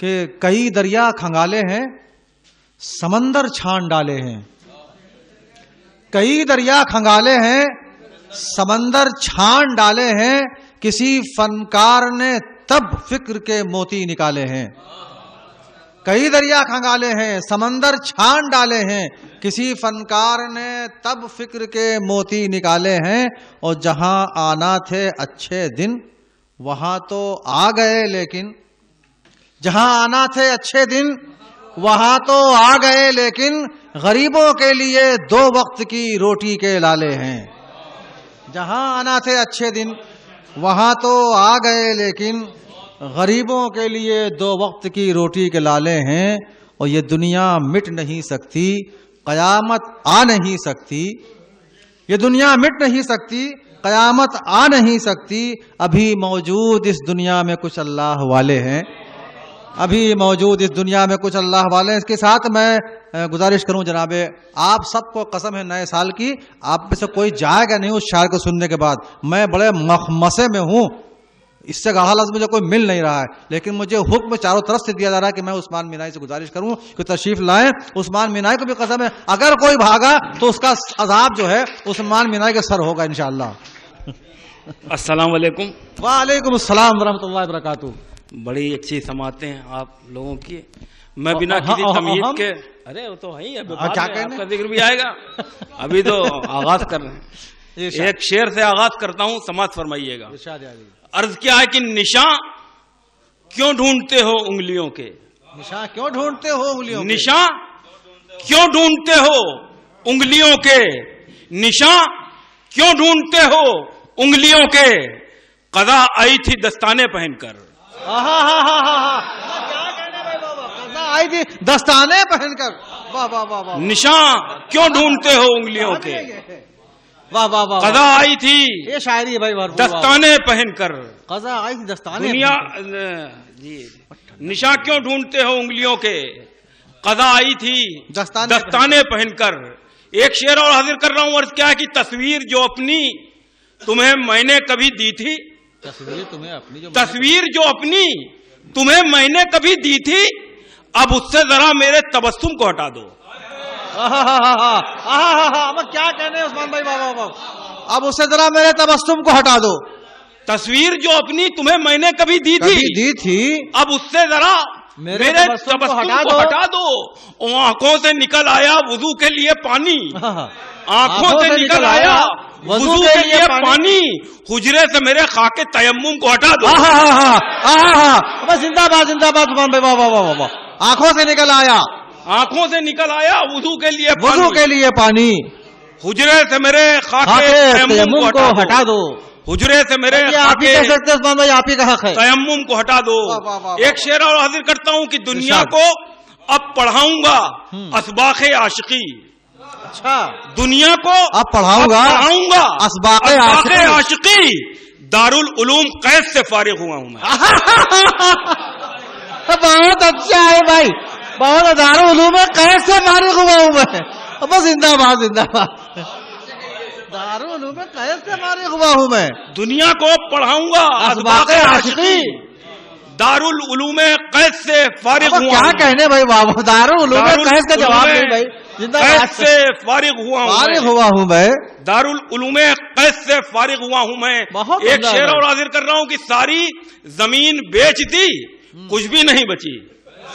کہ کئی دریا کھنگالے ہیں سمندر چھان ڈالے ہیں، کئی دریا کھنگالے ہیں سمندر چھان ڈالے ہیں، کسی فنکار نے تب فکر کے موتی نکالے ہیں۔ کئی دریا کھنگالے ہیں سمندر چھان ڈالے ہیں، کسی فنکار نے تب فکر کے موتی نکالے ہیں۔ اور جہاں آنا تھے اچھے دن وہاں تو آ گئے، لیکن جہاں آنا تھے اچھے دن وہاں تو آ گئے، لیکن غریبوں کے لیے 2 وقت کی روٹی کے لالے ہیں۔ جہاں آنا تھے اچھے دن وہاں تو آ گئے، لیکن غریبوں کے لیے 2 وقت کی روٹی کے لالے ہیں۔ اور یہ دنیا مٹ نہیں سکتی، قیامت آ نہیں سکتی، یہ دنیا مٹ نہیں سکتی، قیامت آ نہیں سکتی۔ ابھی موجود اس دنیا میں کچھ اللہ والے ہیں، ابھی موجود اس دنیا میں کچھ اللہ والے ہیں۔ اس کے ساتھ میں گزارش کروں جناب، آپ سب کو قسم ہے نئے سال کی، آپ میں سے کوئی جائے گا نہیں اس شعر کو سننے کے بعد۔ میں بڑے مخمسے میں ہوں، اس سے گاہ لفظ مجھے کوئی مل نہیں رہا ہے، لیکن مجھے حکم چاروں طرف سے دیا جا رہا ہے کہ میں عثمان مینائی سے گزارش کروں کہ تشریف لائیں۔ عثمان مینائی کو بھی قسم ہے اگر کوئی بھاگا تو اس کا عذاب جو ہے عثمان مینائی کے سر ہوگا انشاءاللہ۔ السلام علیکم۔ وعلیکم السلام ورحمۃ اللہ وبرکاتہ۔ بڑی اچھی سماعتیں ہیں آپ لوگوں کی۔ میں بنا کسی تمہید کے، ارے وہ تو ہے ہی، ابھی کیا آپ کا ذکر بھی آئے گا، ابھی تو آغاز کر رہے ہیں۔ ایک شعر سے آغاز کرتا ہوں، سماعت فرمائیے گا۔ عرض کیا ہے کہ نشاں کیوں ڈھونڈتے ہو انگلیوں کے، نشاں کیوں ڈھونڈتے ہو انگلیوں کے، نشاں کیوں ڈھونڈتے ہو انگلیوں کے، نشاں کیوں ڈھونڈتے ہو انگلیوں کے، قضا آئی تھی دستانے پہن کر، آئی تھی دستانے پہن کر، واہ واہ واہ واہ، نشاں کیوں ڈھونڈتے ہو انگلیوں کے، واہ واہ واہ، قضا آئی تھی یہ شاعری ہے بھائی، دستانے پہن کر، قضا آئی تھی دستانے دنیا جی، نشاں کیوں ڈھونڈتے ہو انگلیوں کے، قضا آئی تھی دستانے پہن کر۔ ایک شعر اور حاضر کر رہا ہوں، عرض کیا ہے کہ تصویر جو اپنی تمہیں میں نے کبھی دی تھی، تصویر جو اپنی تمہیں میں نے کبھی دی تھی، اب اس سے ذرا میرے تبسم کو ہٹا دو۔ کیا کہنے عثمان بھائی، واہ واہ واہ، اب اس سے ذرا میرے تبسم کو ہٹا دو۔ تصویر جو اپنی تمہیں میں نے کبھی دی تھی، اب اس سے ذرا میرے تبسم کو ہٹا دو۔ آنکھوں سے نکل آیا وضو کے لیے پانی، آنکھوں سے نکل آیا وضو کے لیے پانی، حجرے سے میرے خاک تیمم کو ہٹا دو۔ زندہ باد زندہ باد عثمان بھائی، واہ واہ واہ واہ، آنکھوں سے نکل آیا، آنکھوں سے نکل آیا وضو کے لیے پانی، حجرے سے میرے خاک تیمم کو ہٹا دو، حجرے سے میرے آپ ہی کہہ سکتے ہیں عثمان بھائی، آپ ہی کا حق ہے، تیمم کو ہٹا دو۔ ایک شعر اور حاضر کرتا ہوں کہ دنیا کو اب پڑھاؤں گا اسباق عاشقی، اچھا دنیا کو اب پڑھاؤں گا اسباق عاشقی، دارالعلوم قید سے فارغ ہوا ہوں میں۔ بہت اچھا ہے بھائی، بہت، دارالعلوم قید سے فارغ ہوا ہوں میں، بس زندہ باد زندہ باد، دارالعلوم قید سے فارغ ہوا ہوں میں، دنیا کو پڑھاؤں گا اسباق عاشقی، دارالعلوم قید سے فارغ ہوا، کیا کہنے بھائی، واہ، دارالعلوم قید کا جواب نہیں بھائی، قید سے فارغ ہوا ہوں میں، دارالعلوم قید سے فارغ ہوا ہوں میں۔ ایک شعر اور حاضر کر رہا ہوں کہ ساری زمین بیچ دی کچھ بھی نہیں بچی،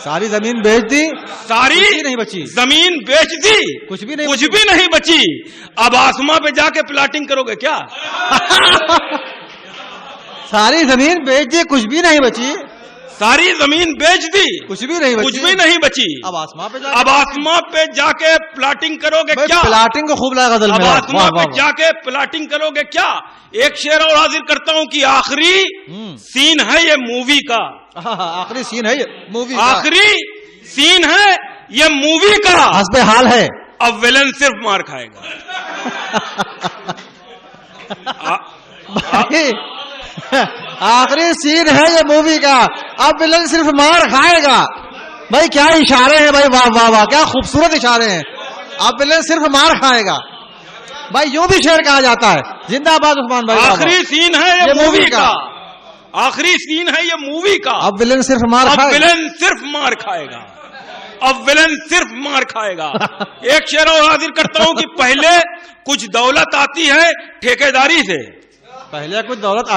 ساری زمین بیچ دی، ساری نہیں بچی، زمین بیچ دی کچھ بھی نہیں بچی، اب آسماں پہ جا کے پلاٹنگ کرو گے کیا؟ ساری زمین بیچ دی کچھ بھی نہیں بچی، ساری زمین بیچ دی کچھ بھی نہیں بچی، اب آسماں پہ جا کے پلاٹنگ کرو گے کیا؟ پلاٹنگ کو خوب لگا غزل میں، اب آسماں پہ جا کے پلاٹنگ کرو گے کیا؟ ایک شعر اور حاضر کرتا ہوں کہ آخری سین ہے یہ مووی کا، آخری سین ہے یہ مووی کا، آخری سین ہے یہ مووی کا، حسب حال ہے، اب ویلن صرف مار کھائے گا۔ آخری سین ہے یہ مووی کا، اب ویلن صرف مار کھائے گا۔ بھائی کیا اشارے ہیں بھائی، واہ واہ واہ، کیا خوبصورت اشارے ہیں، اب ویلن صرف مار کھائے گا۔ بھائی یوں بھی شعر کہا جاتا ہے، زندہ باد عثمان بھائی، آخری سین ہے یہ مووی کا، آخری سین ہے یہ مووی کا. اب ولن صرف مار کھائے گا. اب ولن صرف مار کھائے گا. اب ولن صرف مار کھائے گا. ایک شعر اور حاضر کرتا ہوں کہ پہلے کچھ دولت آتی ہے ٹھیکیداری سے. پہلے کچھ دولت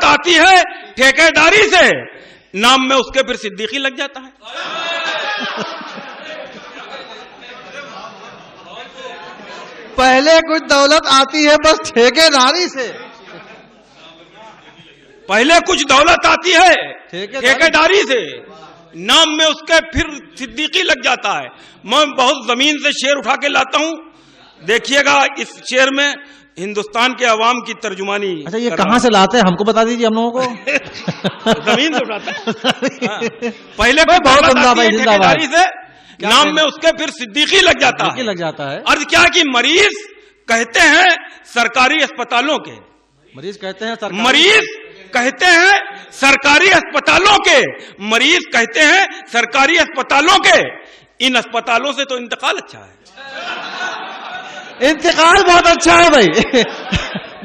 آتی ہے ٹھیکیداری سے. نام میں اس کے پھر صدیقی لگ جاتا ہے. پہلے کچھ دولت آتی ہے بس ٹھیکیداری سے. پہلے کچھ دولت آتی ہے ٹھیکیداری سے. نام میں اس کے پھر صدیقی لگ جاتا ہے. میں بہت زمین سے شعر اٹھا کے لاتا ہوں. دیکھیے گا اس شعر میں ہندوستان کے عوام کی ترجمانی. اچھا یہ کہاں سے لاتے ہیں ہم کو بتا دیجیے ہم لوگوں کو. زمین سے اٹھاتا ہے. پہلے ٹھیکیداری سے. نام میں اس کے پھر صدیقی لگ جاتا ہے. عرض کیا کہ مریض کہتے ہیں سرکاری اسپتالوں کے. مریض کہتے ہیں سرکاری اسپتالوں کے. مریض کہتے ہیں سرکاری اسپتالوں کے. ان اسپتالوں سے تو انتقال اچھا ہے. انتقال بہت اچھا ہے بھائی.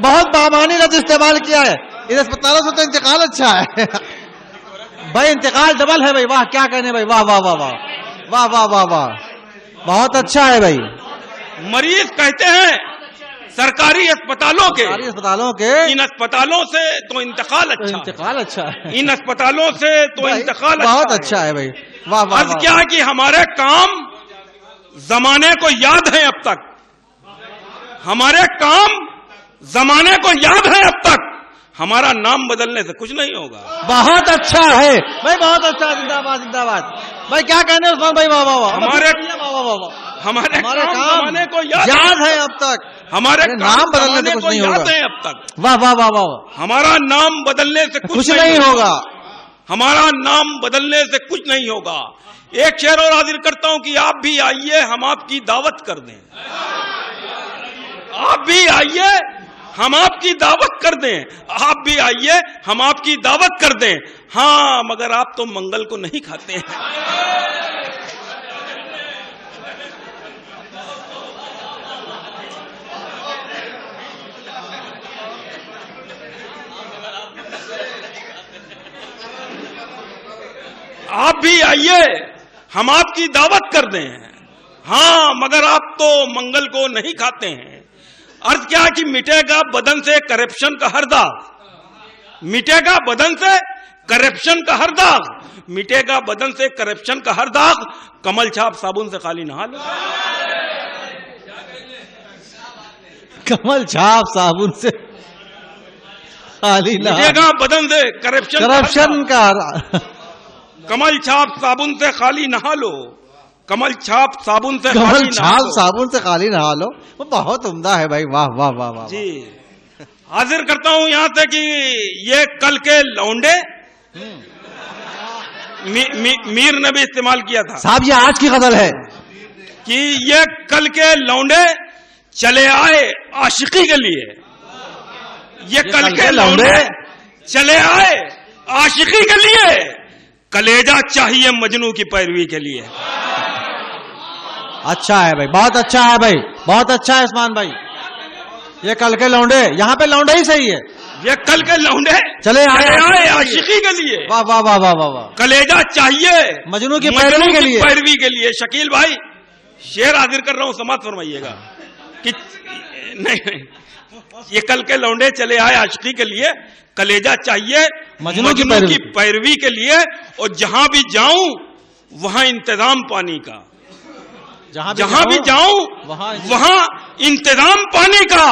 بہت بامانی لفظ استعمال کیا ہے. ان اسپتالوں سے تو انتقال اچھا ہے بھائی. انتقال ڈبل ہے بھائی. واہ کیا کہنے بھائی. واہ واہ واہ واہ واہ واہ واہ واہ بہت اچھا ہے بھائی. مریض کہتے ہیں سرکاری اسپتالوں کے. ان اسپتالوں سے تو انتقال اچھا ہے. ان اسپتالوں سے تو انتقال بہت اچھا ہے بھائی. واہ واہ. عرض کیا کہ ہمارے کام زمانے کو یاد ہیں اب تک. ہمارے کام زمانے کو یاد ہے اب تک. ہمارا نام بدلنے سے کچھ نہیں ہوگا. بہت اچھا ہے بھائی. بہت اچھا. زندہ باد زندہ باد بھائی. کیا کہنے عثمان بھائی. واہ واہ واہ. ہمارے کام زمانے کو یاد ہے اب تک. ہمارے نام بدلنے سے کچھ نہیں ہوگا. اب تک. واہ واہ واہ واہ. ہمارا نام بدلنے سے کچھ نہیں ہوگا. ہمارا نام بدلنے سے کچھ نہیں ہوگا. ایک شعر اور حاضر کرتا ہوں کہ آپ بھی آئیے ہم آپ کی دعوت کر دیں. آپ بھی آئیے ہم آپ کی دعوت کر دیں. آپ بھی آئیے ہم آپ کی دعوت کر دیں. ہاں مگر آپ تو منگل کو نہیں کھاتے ہیں. آپ بھی آئیے ہم آپ کی دعوت کر دیں. ہاں مگر آپ تو منگل کو نہیں کھاتے ہیں. عرض کیا کہ مٹے گا بدن سے کرپشن کا ہر داغ. مٹے گا بدن سے کرپشن کا ہر داغ. مٹے گا بدن سے کرپشن کا ہر داغ. کمل چھاپ صابن سے خالی نہا لو. کمل چھاپ صابن سے خالی نہا. مٹے گا بدن سے کرپشن کا. کمل چھاپ صابن سے خالی نہا لو. کمل چھاپ صابن سے خالی نہا لو. وہ بہت عمدہ ہے بھائی. واہ واہ واہ واہ. جی حاضر کرتا ہوں یہاں سے کہ یہ کل کے لونڈے میر نے بھی استعمال کیا تھا. صاحب یہ آج کی غزل ہے کہ یہ کل کے لونڈے چلے آئے عاشقی کے لیے. یہ کل کے لونڈے چلے آئے عاشقی کے لیے. کلیجہ چاہیے مجنو کی پیروی کے لیے. اچھا ہے بھائی. بہت اچھا ہے بھائی. بہت اچھا ہے عثمان بھائی. یہ کل کے لونڈے. یہاں پہ لونڈے ہی صحیح ہے. یہ کل کے لونڈے چلے آئے عاشقی کے لیے. واہ واہ واہ واہ واہ. کلیجہ چاہیے مجنو کی پیروی کے لیے. شکیل بھائی شعر حاضر کر رہا ہوں سماعت فرمائیے گا کہ نہیں یہ کل کے لونڈے چلے آئے عاشقی کے لیے. کلیجہ چاہیے مجنو کی پیروی کے لیے. اور جہاں بھی جاؤں وہاں انتظام پانی کا. جہاں بھی جاؤں وہاں انتظام پانی کا.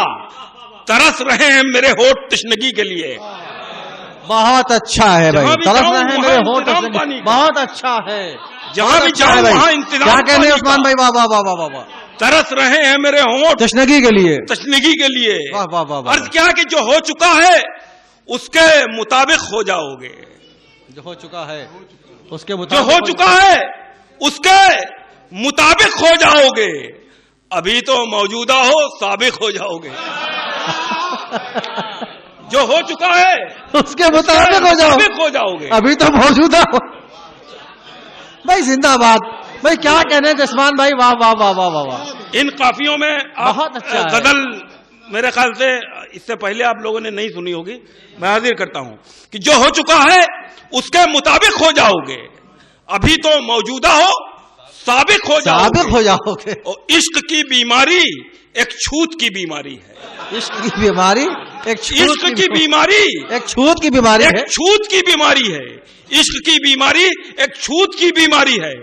ترس رہے ہیں میرے ہونٹ تشنگی کے لیے. بہت اچھا ہے بھائی. ترس رہے ہیں میرے ہونٹ تشنگی. بہت اچھا ہے. جہاں بھی جاؤں وہاں انتظام. کیا کہنے عثمان بھائی. واہ واہ واہ واہ واہ. ترس رہے ہیں میرے ہونٹ تشنگی کے لیے. واہ واہ واہ. عرض کیا کہ جو ہو چکا ہے اس کے مطابق ہو جاؤ گے. جو ہو چکا ہے اس کے مطابق. جو ہو چکا ہے اس کے مطابق ہو جاؤ گے. ابھی تو موجودہ ہو سابق ہو جاؤ گے. جو ہو چکا ہے اس کے مطابق ہو جاؤ گے. ابھی تو موجودہ ہو. بھائی زندہ باد بھائی. کیا کہنے جسمان بھائی. واہ واہ واہ واہ واہ. ان قافیوں میں بہت اچھا غزل میرے خیال سے اس سے پہلے آپ لوگوں نے نہیں سنی ہوگی, میں حاضر کرتا ہوں کہ جو ہو چکا ہے اس کے مطابق ہو جاؤ گے, ابھی تو موجودہ ہو سابق ہو جاؤ گے. اور عشق کی بیماری ایک چھوت کی بیماری ہے. عشق کی بیماری عشق کی بیماری ایک چھوت کی بیماری ہے. چھوت کی بیماری ہے. عشق کی بیماری ایک چھوت کی بیماری ہے.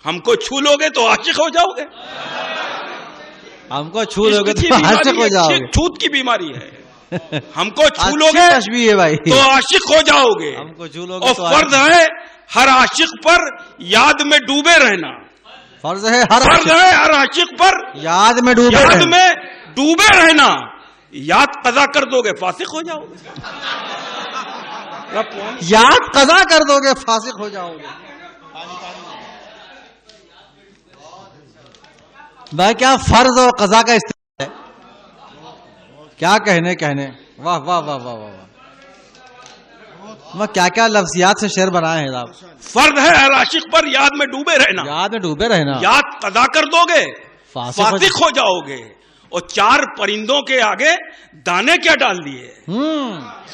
ہم کو چھو لو گے تو عاشق ہو جاؤ گے. ہم کو چھو لو گے تو عاشق ہو جاؤ گے. چھوت کی بیماری ہے. ہم کو چھو لو گے تو عاشق ہو جاؤ گے. ہم کو چھو لو گے. اور فرض ہے ہر عاشق پر یاد میں ڈوبے رہنا. فرض ہے ہر عاشق پر یاد میں ڈوبے رہنا. یاد قضا کر دو گے فاسق ہو جاؤ گے. یاد قضا کر دو گے فاسق ہو جاؤ گے. بھائی کیا فرض اور قضا کا استعمال ہے, کیا کہنے واہ واہ واہ واہ واہ, میں کیا لفظیات سے شعر بنائے ہیں صاحب. فرض ہے ہر عاشق پر یاد میں ڈوبے رہنا. یاد قضا کر دو گے فاسق ہو جاؤ گے. اور 4 پرندوں کے آگے دانے کیا ڈال دیے.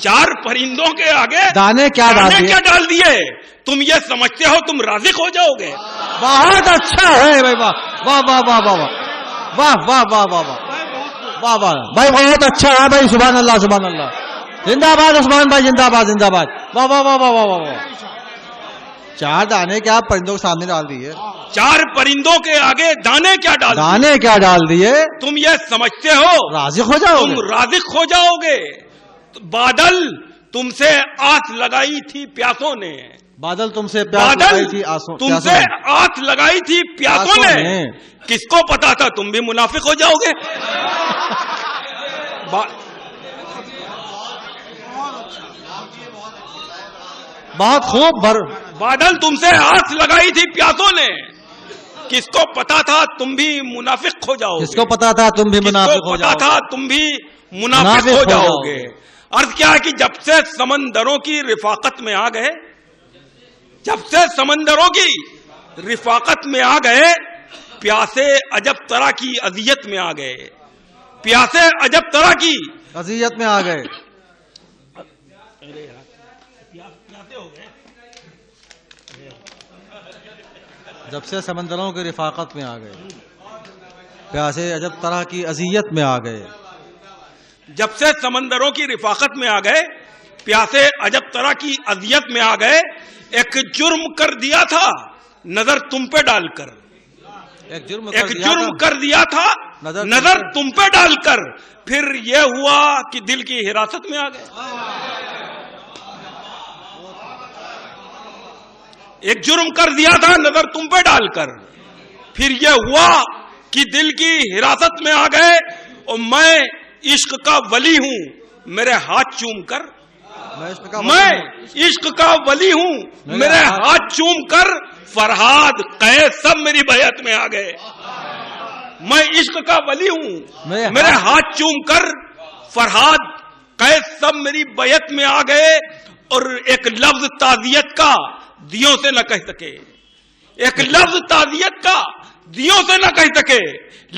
4 پرندوں کے آگے دانے کیا ڈال دیے. تم یہ سمجھتے ہو تم رازق ہو جاؤ گے. بہت اچھا ہے بھائی. واہ واہ واہ واہ واہ واہ واہ واہ واہ واہ واہ بھائی, بہت اچھا ہے بھائی. سبحان اللہ سبحان اللہ. زندہ باد عثمان بھائی, زندہ باد زندہ باد. واہ واہ واہ واہ واہ واہ. 4 دانے کیا پرندوں کے سامنے ڈال دیے. 4 پرندوں کے آگے دانے کیا ڈال دیے. تم یہ سمجھتے ہو رازق ہو جاؤ گے. تم رازق ہو جاؤ گے. بادل تم سے آس لگائی تھی پیاسوں نے. بادل تم سے آس لگائی تھی پیاسوں نے. کس کو پتا تھا تم بھی منافق ہو جاؤ گے. بہت خوب. بادل تم سے آس لگائی تھی پیاسوں نے. کس کو پتا تھا تم بھی منافق ہو جاؤ گے. کس کو پتا تھا تم بھی منافق ہو جاؤ گے. تھا تم بھی منافق ہو جاؤ گے. عرض کیا کہ جب سے سمندروں کی رفاقت میں آ گئے, پیاسے عجب طرح کی اذیت میں آ گئے. جب سے سمندروں کی رفاقت میں آ گئے, پیاسے عجب طرح کی اذیت میں آ گئے. جب سے سمندروں کی رفاقت میں آ گئے, پیاسے عجب طرح کی اذیت میں آ گئے. ایک جرم کر دیا تھا نظر تم پہ ڈال کر. ایک جرم کر دیا تھا نظر تم پہ ڈال کر. پھر یہ ہوا کہ دل کی حراست میں آ گئے. ایک جرم کر دیا تھا نظر تم پہ ڈال کر. پھر یہ ہوا کہ دل کی حراست میں آ گئے. اور میں عشق کا ولی ہوں میرے ہاتھ چوم کر. میں عشق کا ولی ہوں میرے ہاتھ چوم کر. فرہاد قیس سب میری بیعت میں آ گئے. میں عشق کا ولی ہوں میرے ہاتھ چوم کر. فرہاد قیس سب میری بیعت میں آ گئے. اور ایک لفظ تعزیت کا دیوں سے نہ کہہ سکے. ایک لفظ تعزیت کا دیوں سے نہ کہہ سکے.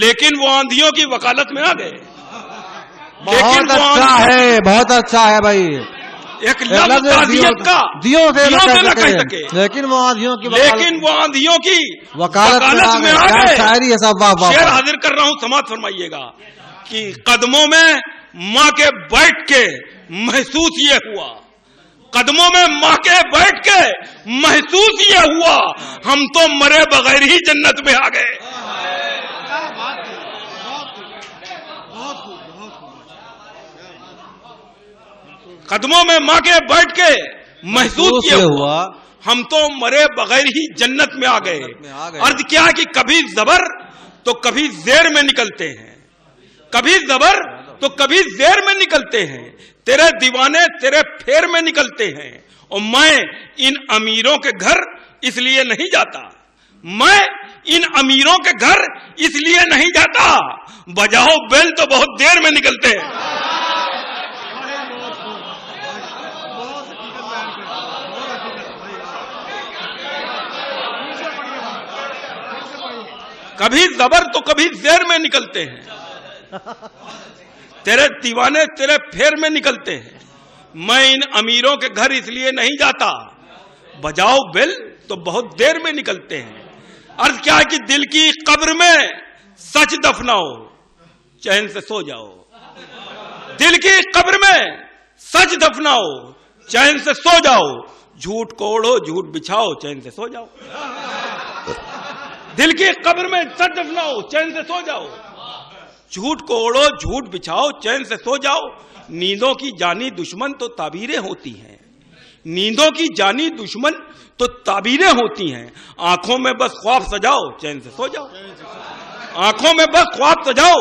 لیکن وہ آندھیوں کی وکالت میں آ گئے. بہت اچھا ہے بھائی. ایک لفظ تعزیت کا دیوں سے نہ کہہ سکے. لیکن وہ آندھیوں کی وکالت میں آ گئے. شعر حاضر کر رہا ہوں, سماعت فرمائیے گا کہ قدموں میں ماں کے بیٹھ کے محسوس یہ ہوا. قدموں میں ماں کے بیٹھ کے محسوس یہ ہوا. ہم تو مرے بغیر ہی جنت میں آ گئے. قدموں میں ماں کے بیٹھ کے محسوس یہ ہوا. ہم تو مرے بغیر ہی جنت میں آ گئے. عرض کیا کہ کبھی زبر تو کبھی زیر میں نکلتے ہیں. کبھی زبر تو کبھی زیر میں نکلتے ہیں. تیرے دیوانے تیرے پھیر میں نکلتے ہیں. اور میں ان امیروں کے گھر اس لیے نہیں جاتا. میں ان امیروں کے گھر اس لیے نہیں جاتا. بجاؤ بیل تو بہت دیر میں نکلتے ہیں. کبھی زبر تو کبھی زیر میں نکلتے ہیں. تیرے دیوانے تیرے پھیر میں نکلتے ہیں. میں ان امیروں کے گھر اس لیے نہیں جاتا, بجاؤ بل تو بہت دیر میں نکلتے ہیں. عرض کیا کہ دل کی قبر میں سچ دفناؤ, چین سے سو جاؤ. دل کی قبر میں سچ دفناؤ, چین سے سو جاؤ. جھوٹ کو اوڑھو, جھوٹ بچھاؤ, چین سے سو جاؤ. دل کی قبر میں سچ دفناؤ, چین سے سو جاؤ. جھوٹ کو اوڑھو, جھوٹ بچھاؤ, چین سے سو جاؤ. نیندوں کی جانی دشمن تو تعبیریں ہوتی ہیں. نیندوں کی جانی دشمن تو تعبیریں ہوتی ہیں. آنکھوں میں بس خواب سجاؤ, چین سے سو جاؤ. آنکھوں میں بس خواب سجاؤ,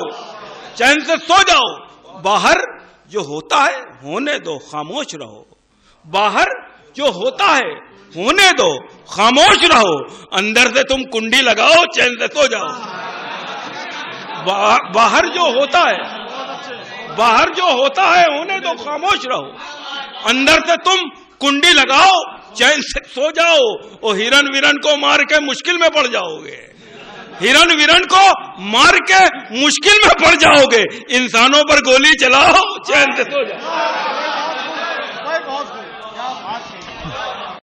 چین سے سو جاؤ. باہر جو ہوتا ہے ہونے دو, خاموش رہو. باہر جو ہوتا ہے ہونے دو, خاموش رہو. اندر سے تم کنڈی لگاؤ, چین سے سو جاؤ. باہر جو ہوتا ہے, باہر جو ہوتا ہے ہونے دو, خاموش رہو. اندر سے تم کنڈی لگاؤ, چین سے سو جاؤ. او ہرن ویرن کو مار کے مشکل میں پڑ جاؤ گے. ہرن ویرن کو مار کے مشکل میں پڑ جاؤ گے. انسانوں پر گولی چلاؤ, چین سے سو جاؤ.